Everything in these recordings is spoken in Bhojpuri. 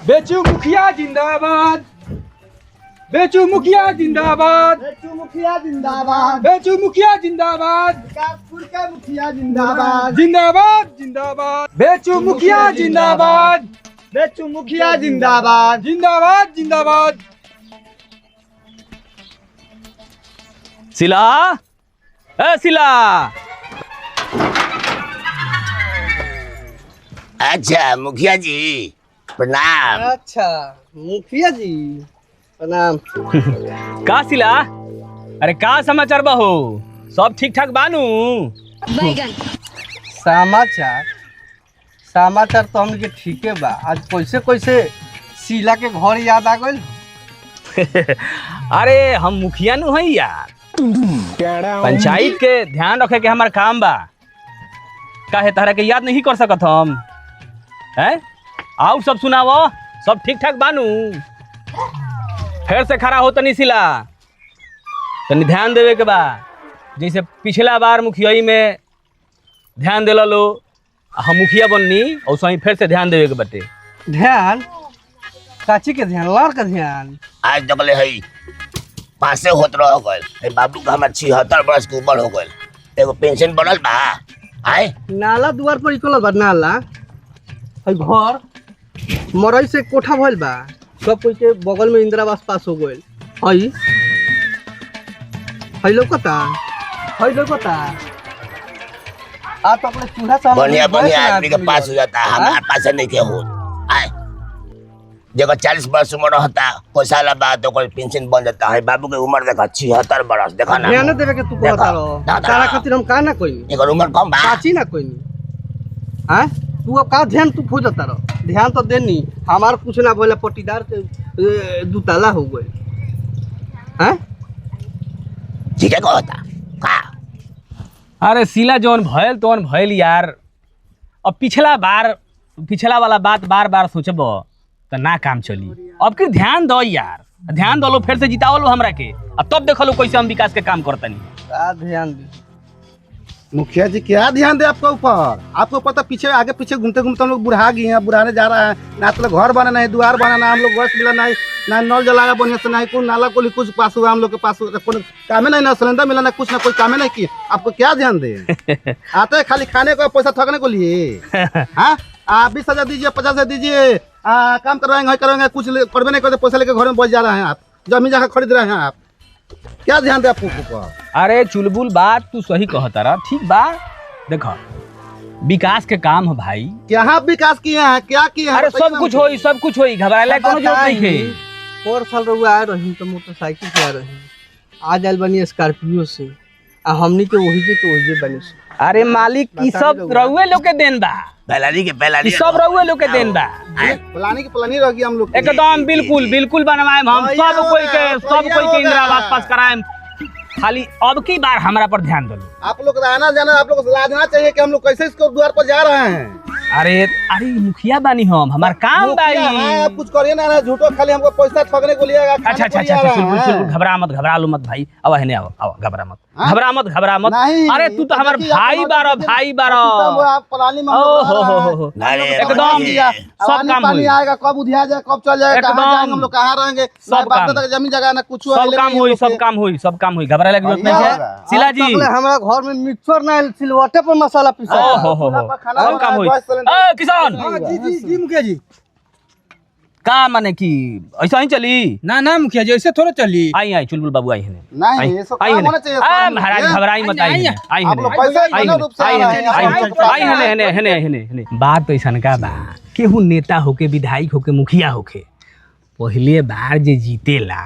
बेचू मुखिया जिंदाबाद, बेचू मुखिया जिंदाबाद, बेचू मुखिया जिंदाबाद, बेचू मुखिया जिंदाबाद, विकासपुर के मुखिया जिंदाबाद, जिंदाबाद जिंदाबाद, बेचू मुखिया जिंदाबाद, बेचू मुखिया जिंदाबाद, जिंदाबाद जिंदाबाद। सिला, ए सिला। अच्छा मुखिया जी प्रणाम। अच्छा मुखिया जी प्रणाम। का सिला? अरे का समाचार बहू? सब ठीक ठाक बानू? समाचार समाचार तो हमके ठीके बा। आज कैसे कैसे शीला के घर याद आ गइल? अरे हम मुखिया नु हई यार, पंचायत के ध्यान रखे के हमार काम बा। काहे तारा के याद नहीं कर सकत हम? हैं? और सब सुनावो, सब ठीक ठाक बानू? फिर से खड़ा हो तनी सिला, तनी ध्यान देवे के बा। जैसे पिछला बार मुखियाई में ध्यान दिला लो, हम मुखिया बननी और सही फिर से ध्यान देवे के बटे। ध्यान काची के ध्यान? लार का ध्यान? आज तकले हई पासे होत रह गइल। बाबू का हमार 76 वर्ष के उम्र हो गइल। एगो पेंशन बनल बा। आए नाला द्वार पर निकलल बा। नाला हई घर मरई से कोठा भइल बा। सब कोई के बगल में इंदिरा आवास पास हो गइल। हई हई लौकता, हई लौकता। आप अपने चूल्हा से बढ़िया बढ़िया आदमी के पास हो जाता, हमारे पास नहीं के हो। आए जगह 40 वर्ष उम्र रहता, कोई साल बाद तो कोई पेंशन बन जाता है। बाबू के उम्र देखा 76 वर्ष। देखा ना ध्यान देवे के तू कहता रहो। तारा खातिर हम का ना कोई एकर उम्र कम बा। काची ना कोई नहीं। हां तू अब का ध्यान तू खोजता रहो। ध्यान तो देनी हमार कुछ ना बोला। पट्टीदार के दुताला हो गए। हां ठीक है कहता का। अरे सिला जौन भयल तौन भयल यार। अब पिछला वाला बात बार बार सोचब तो ना काम चली। अब के ध्यान दो यार, ध्यान दो लो, फिर से जिताओ लो हमरा के। अब तब देखो लो कैसे हम विकास के काम करतनी। का ध्यान दे मुखिया जी? क्या ध्यान दे आपके ऊपर? आपको ऊपर तो पीछे आगे पीछे घूमते घूमते हम लोग बुढ़ा गए हैं, बुढ़ाने जा रहा है। ना तो घर बनाना है, द्वार बनाना, हम लोग गैस मिला नहीं, ना नल जलाया बढ़िया से, नहीं कोई नाला कोई कुछ पास हुआ हम लोग के पास। कोई कामे नहीं, ना सिलेंडर मिला, ना कुछ ना कोई कामे नहीं किए। आपको क्या ध्यान दे? आते हैं खाली खाने को, पैसा ठगने को लिए। हाँ 20,000 दीजिए, 50,000 दीजिए, काम करवाएंगे, कुछ करवे नहीं करते, पैसा लेके घर में बैठ जा रहे हैं। आप जमीन जाकर खरीद रहे हैं। आप क्या ध्यान दे आपको ऊपर? अरे चुलबुल बात तू सही कहता रहा, ठीक बा। देखो विकास के काम है भाई। क्या विकास किए हैं? क्या किए हैं? अरे सब कुछ होई, सब कुछ होई, घबराए कोनो जरूरत नहीं है। और साल रहुआ आ रही तो मोटरसाइकिल से आ रही, आज आयल बनी स्कॉर्पियो से। हमनी के वही जे बनी से। अरे मालिक की सब रउए लोग के देन बा। पहलानी सब रउए लोग के देन बा। प्लानिंग की प्लानिंग रह गई हम लोग। एकदम बिल्कुल बनवाएम हम। सब कोई के इंदिरा आवास पास कराएम। खाली अब की बार हमरा पर ध्यान दो। आप लोग रहना जाना, आप लोग लाजना चाहिए कि हम लोग कैसे इसको द्वार पर जा रहे हैं। अरे मुखिया बानी हम, हमार काम बाई। आप कुछ करिए ना, झूठो खाली हमको पैसा ठगने को लिएगा। अच्छा घबरा लो मत भाई। अब हेने आओ, घबरा मत। अरे तू तो हमार भाई बारो। एकदम सब काम पानी आएगा, कब उधिया जाए, कब चल जाएगा, कहाँ जाएंगे हम लोग, कहाँ रहेंगे, जमीन जगह ना कुछ। सब काम हुई। घबरा लगे जरूरत नहीं है सिला जी। हमारा घर में मिक्सर ना, सिलवटे पर मसाला पीसा। सब काम हुई। किसान जी मुखिया जी। का माने कि ऐसा ही चली? ना मुखिया जी, ऐसे थोड़ा चली। आई चुलबुल बाबू आई है। नहीं ये सब काम होना चाहिए। महाराज घबराई मत। आई बात तो ऐसा का बा, केहू नेता होके, विधायक होके, मुखिया होके, पहले बार जे जीतेला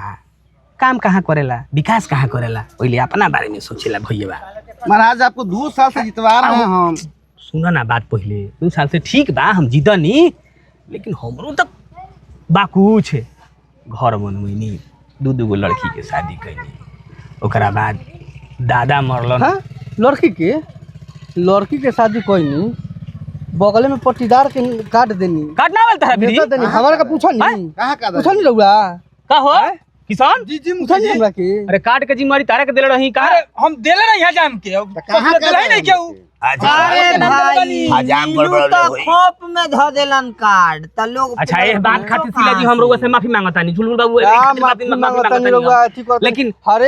काम कहाँ करेला, विकास कहाँ करेला, पहले अपना बारे में सोचेला। भैया महाराज आपको 2 साल से जितवा रहे हैं हम। सुना ना बात, पहले 2 साल से ठीक बा हम जीतनी, लेकिन हमरो तक बा कुछ घर बनवैनी, 2 लड़की के शादी कैनी, ओकरा बाद दादा मरलन। हाँ? लड़की के शादी कोई नहीं, बगल में पट्टीदार के काट देनी। काटना वाला था हमारा का पूछा नहीं, कहाँ का पूछा नहीं रहुआ का हो? किसान जी जी मुखिया जी हमरा के अरे काट के जिम्मेवारी तारे के देले रही का अरे हम देले ना यहाँ जाम के अब कहाँ देले ही नहीं क्यों अरे भाई हजाम गड़बड़ तो होई। खोप में ध देलन कार्ड त लोग अच्छा ये बात खातिर सिला जी हम लोग से माफी मांगता नहीं झुलझुल बाबू क्या एक खातिर माफी माफी मांगता नहीं मांगता रउआ अथी करता लेकिन हर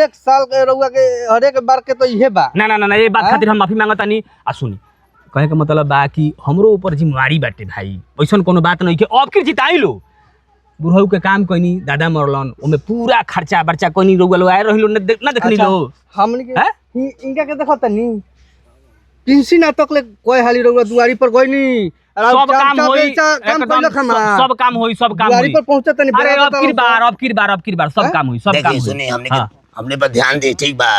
एक साल के रउआ के हर एक बार के तो इहे बा ना ना ना ना, ये बात खातिर हम माफी मांगता नहीं आ सुनी कहे के मतलब बा कि हमरो ऊपर जिम्मेवारी बाटे भाई वैसन कोनो बात नहीं के अब फिर जिताई लो बुढ़ऊ के काम कोनी दादा मरलन ओमे पूरा खर्चा बर्चा कोनी रउआ लोग आए रहिलो न देखनी लो हमनी के हैं? इनका के देखत नी पिंसी ना तक ले कोई हाली रउआ दुआरी पर गई नी सब काम होई काम एकदम कइलक हमरा सब काम होई सब काम दुआरी होई पर पहुंचत नहीं अरे अब की बार सब काम होई सब काम देखिए होई सुनी हमने हाँ। हमने पर ध्यान दे ठीक बा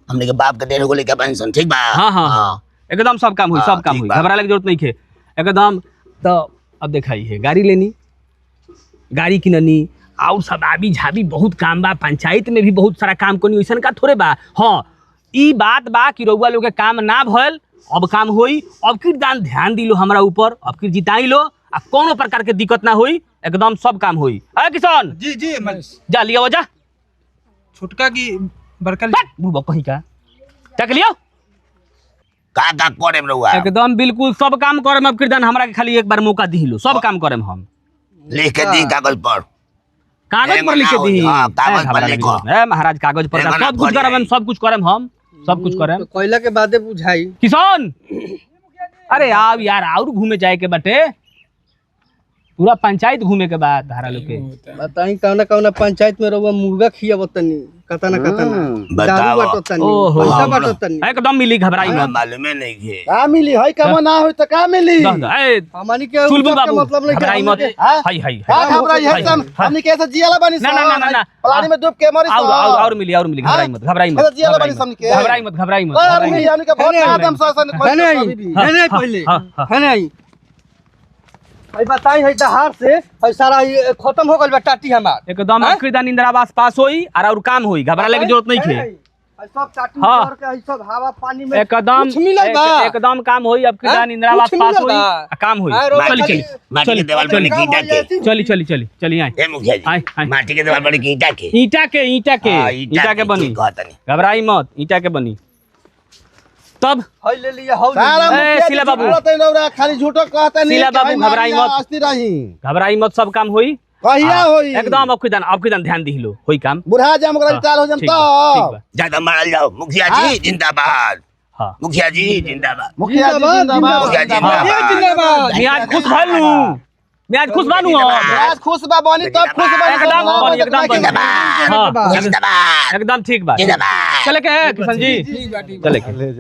हमने के बाप के देने को लेके पेंशन ठीक बा हाँ हाँ हाँ एकदम सब काम हुई हाँ, सब काम ठीक हुई बात। घबराने की जरूरत नहीं है एकदम तो अब दिखाई है गाड़ी लेनी गाड़ी किननी और सब आबी झाबी बहुत काम बा पंचायत में भी बहुत सारा काम कोनी वैसन का थोड़े बा हाँ ई बात बा कि रउआ लोग के काम ना भयल अब काम होई अब की दान ध्यान दिलो हमरा ऊपर अब की जिताई लो आ कोनो प्रकार के दिक्कत ना होई एकदम सब काम होई अरे किसान जी जी जा लिया जा छोटका की बड़का बुबा कहीं का चक लियो का करे रहुआ एकदम बिल्कुल सब काम करम अब किरदान हमरा के खाली एक बार मौका दी लो सब काम करम हम लिख के दी कागज पर कागज पर लिख के दी हाँ, कागज पर लिखो। महाराज कागज पर एगो ना सब कुछ भर करम जाई। सब कुछ करम हम सब कुछ करम कोयला के बादे बुझाई किसान अरे आओ यार और घूमे जाए के बटे पूरा पंचायत घूमे के बाद धारा लोग के बताई कौना कौना पंचायत में रउआ मुर्गा खियावतनी कतना बताओ। दारू बाटतनी ओहो। पैसा बाटतनी एकदम मिली घबराई हमरा मत मालूम नहीं है का मिली हई कम ना होई तो का मिली दह दह, ए, हमनी के चुलबुल उ सब के बाबू मतलब नहीं घबराई मत हाँ? हाय हाय का घबरा हाय, यही हम हाय। हमनी कैसे जियाला बनी ना, ना, ना, ना। पानी में डूब के मरी और मिली घबराई मत घबराई मत कैसे जियाला बनी हमनी के घबराई मत घबराई मत अरे हमनी हमनी के बहुत आदम ससन है नहीं है नहीं पहले हाँ, हाँ। है नहीं भाई बताई है दहार से है सारा ये खत्म हो गइल बा टाटी हमार एकदम हैं? अखरीदान इंदिरावास पास होई और काम होई घबराले की जरूरत नहीं है है नहीं? है सब टाटी हाँ। कर के है सब हवा पानी में एकदम कुछ मिलल बा एकदम काम होई अब किसान हैं? इंदिरावास कुछ पास मिलल होई बा? आ काम होई हाँ, रोड चली खाली- चली माटी के दीवार बनी की ईटा के चली आई ए मुखिया आय, जी आय। माटी के दीवार बनी की ईटा के ईटा के हाँ, ईटा के बनी ठीक कहतनी। घबराई मत ईटा के बनी तब है ले लिया हौ सारा ए, मुखिया सिला जी बाबू। बोलत है रउरा खाली झूठो कहता नहीं सिला कि भाई बाबू, घबराई मारिया मत। अस्ती रही घबराई मत सब काम होई कहिया हाँ, होई एकदम अब ध्यान दी लो होई काम बुढ़ा जाम ओकरा हाँ, चाल हो जाम ठीक बा, ठीक तो बा। ज्यादा मारल जाओ मुखिया जी जिंदाबाद हाँ मुखिया जी जिंदाबाद मुखिया जी जिंदाबाद मुखिया जी हाँ। जिंदाबाद मैं आज खुश भलू मैं आज खुश बनू आज खुश बा बनी तब खुश बनी एकदम बनी, एकदम बनी। जिंदाबाद हाँ, जिंदाबाद एकदम ठीक बात जिंदाबाद चले के है किशन जी चले के